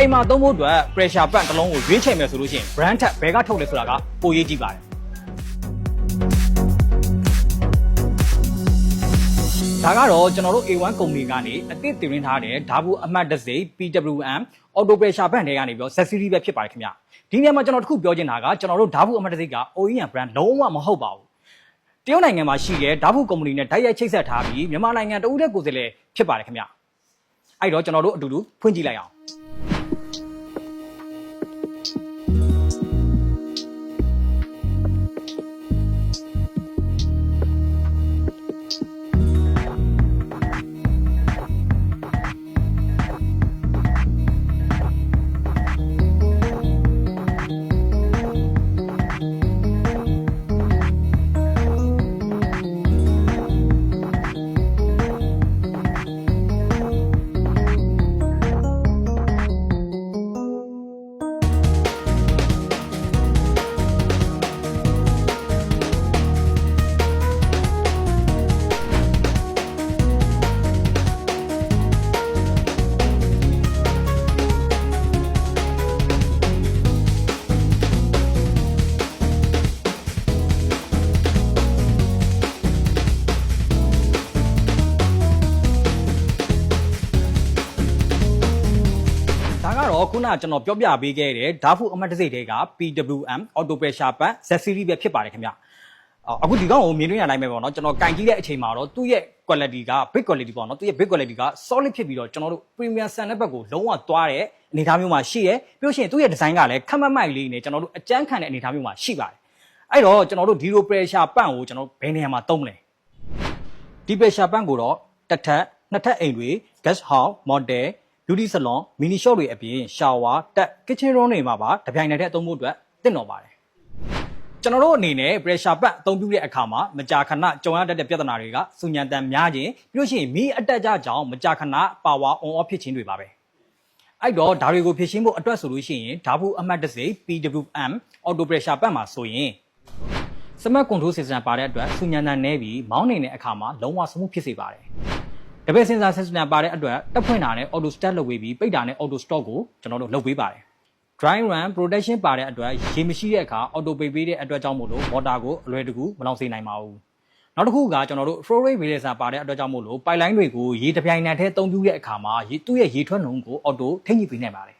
အိမ်မှာသုံးဖို့အတွက် pressure pump တစ်လုံးကိုရွေးချယ်မယ်ဆိုလို့ရှိရင် brand ထက်ဘယ်ကထုတ်လဲဆိုတာကပိုရေးကြည့်ပါတယ်ဒါကတော့ကျွန်တော်တို့ A1 ကုမ္ပဏီကနေအသစ်တင်သွင်းထားတဲ့ဓာတ်ဘူးအမှတ်တစ်စိတ် PWM auto pressure pump တွေကနေပြီးတော့ set series ပဲဖြစ်ပါတယ်ခင်ဗျဒီနေရာမှာကျွန်တော်တခုပြောချင်တာကကျွန်တော်တို့ဓာတ်ဘူးအမှတ်တစ်စိတ်က OEM brand လုံးဝမဟုတ်ပါဘူးတရုတ်နိုင်ငံမှာရှိတဲ့ဓာတ်ဘူးကုမ္ပဏီနဲ့တိုက်ရိုက်ချိတ်ဆက်ထားပြီးမြန်မာနိုင်ငံတဦးတည်းကိုယ်စားလှယ်ဖြစ်ပါတယ်ခင်ဗျအဲ့တော့ကျွန်တော်တို့အတူတူဖွင့်ကြည့်လိုက်အောင်ခုနကျွန်တော်ပြောပြပေးခဲ့တဲ့ဓာတ်ဘူးအမှတ်တစ်စိတ်တွေက PWM auto pressure pump Z series ပဲဖြစ်ပါတယ်ခင်ဗျအခုဒီကောင်ကိုမြင်တွေ့ရနိုင်မယ်ပေါ့နော်ကျွန်တော်ကင်ကြည့်တဲ့အချိန်မှာတော့သူ့ရဲ့ quality က big quality ပေါ့နော်သူ့ရဲ့ big quality က solid ဖြစ်ပြီးတော့ကျွန်တော်တို့ premium ဆန်တဲ့ဘက်ကိုလုံးဝသွားတဲ့အနေအထားမျိုးမှာရှိရဲပြီးလို့ရှိရင်သူ့ရဲ့ design ကလည်းခက်မတ်မိုက်လေးနဲ့ကျွန်တော်တို့အကြမ်းခံတဲ့အနေအထားမျိုးမှာရှိပါတယ်အဲ့တော့ကျွန်တော်တို့ zero pressure pump ကိုကျွန်တော်ဘယ်နေရာမှာသုံးမလဲဒီ pressure pump ကိုတော့တစ်ထပ်နှစ်ထပ်အိမ်တွေ guest house model beauty salon mini shop တွေအပြင် shower တက် kitchen room တွေမှာပါတပြိုင်နက်တည်းအသုံးဖို့အတွက်သင့်တော်ပါတယ်ကျွန်တော်တို့အနေနဲ့ pressure pump အသုံးပြုတဲ့အခါမှာမကြာခဏကြုံရတတ်တဲ့ပြဿနာတွေကစူညံတန်များခြင်းပြီးလို့ရှိရင်မီးအတက်ကြကြောင်းမကြာခဏ power on off ဖြစ်ခြင်းတွေပါပဲအဲ့တော့ဒါတွေကိုဖြည့်ရှင်းဖို့အတွက်ဆိုလို့ရှိရင်ဓာတ်ဘူးအမှတ်တစ်စိတ် PWM auto pressure pump မှာဆိုရင် smart control system ပါတဲ့အတွက်စူညံတန်နည်းပြီးမောင်းနေတဲ့အခါမှာလုံးဝစမှုဖြစ်စေပါတယ်တပည့်စင်ဆာ system ပါတဲ့အတွက်တက်ဖွင့်တာနဲ့ auto start လုပ်ပေးပြီးပိတ်တာနဲ့ auto stop ကိုကျွန်တော်တို့လုပ်ပေးပါတယ် dry run protection ပါတဲ့အတွက်ရေမရှိတဲ့အခါ auto ပိတ်ပေးတဲ့အတွက်ကြောင့်မို့လို့ motor ကိုအလွယ်တကူမလောင်စေနိုင်ပါဘူးနောက်တစ်ခုကကျွန်တော်တို့ flow rate balancer ပါတဲ့အတွက်ကြောင့်မို့လို့ pipeline တွေကိုရေတပြိုင်နက်တည်းအသုံးပြုတဲ့အခါမှာသူ့ရဲ့ရေထွက်နှုန်းကို auto ထိန်းညှိပေးနိုင်ပါတယ်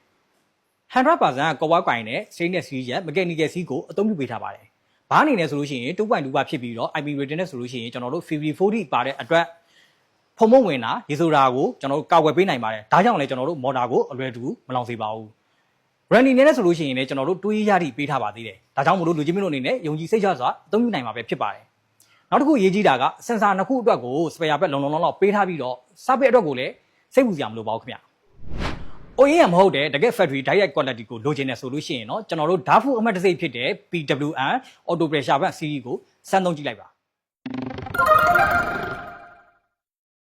100% ကော်ဝါကွိုင်နဲ့ stainless steel ရဲ့ mechanical seal ကိုအသုံးပြုပေးထားပါတယ်ဘာအနေနဲ့ဆိုလို့ရှိရင် 2.2 ပါဖြစ်ပြီးတော့ IP rating နဲ့ဆိုလို့ရှိရင်ကျွန်တော်တို့ 5040 ပါတဲ့အတွက်ဖုံမဝင်တာရေဆိုတာကိုကျွန်တော်တို့ကာကွယ်ပေးနိုင်ပါတယ်ဒါကြောင့်လည်းကျွန်တော်တို့မော်တာကိုအလွယ်တကူမလောင်စေပါဘူး running နဲ့ဆိုလို့ရှိရင်လည်းကျွန်တော်တို့တွေးရရပေးထားပါသေးတယ်ဒါကြောင့်မို့လို့လူချင်းမင်းတို့အနေနဲ့ယုံကြည်စိတ်ချစွာအသုံးပြုနိုင်မှာပဲဖြစ်ပါတယ်နောက်တစ်ခုရေးကြည့်တာက sensor နှစ်ခုအတွက်ကို spare bed လုံလောက်ပေးထားပြီးတော့ service အတွက်ကိုလည်းစိတ်ပူစရာမလိုပါဘူးခင်ဗျ OEM မဟုတ်တဲ့တကယ် factory direct quality ကိုလိုချင်တယ်ဆိုလို့ရှိရင်เนาะကျွန်တော်တို့ဓာတ်ဘူးအမှတ်တစ်စိတ်ဖြစ်တဲ့ PWM auto pressure pump series ကိုစမ်းသုံးကြည့်လိုက်ပါ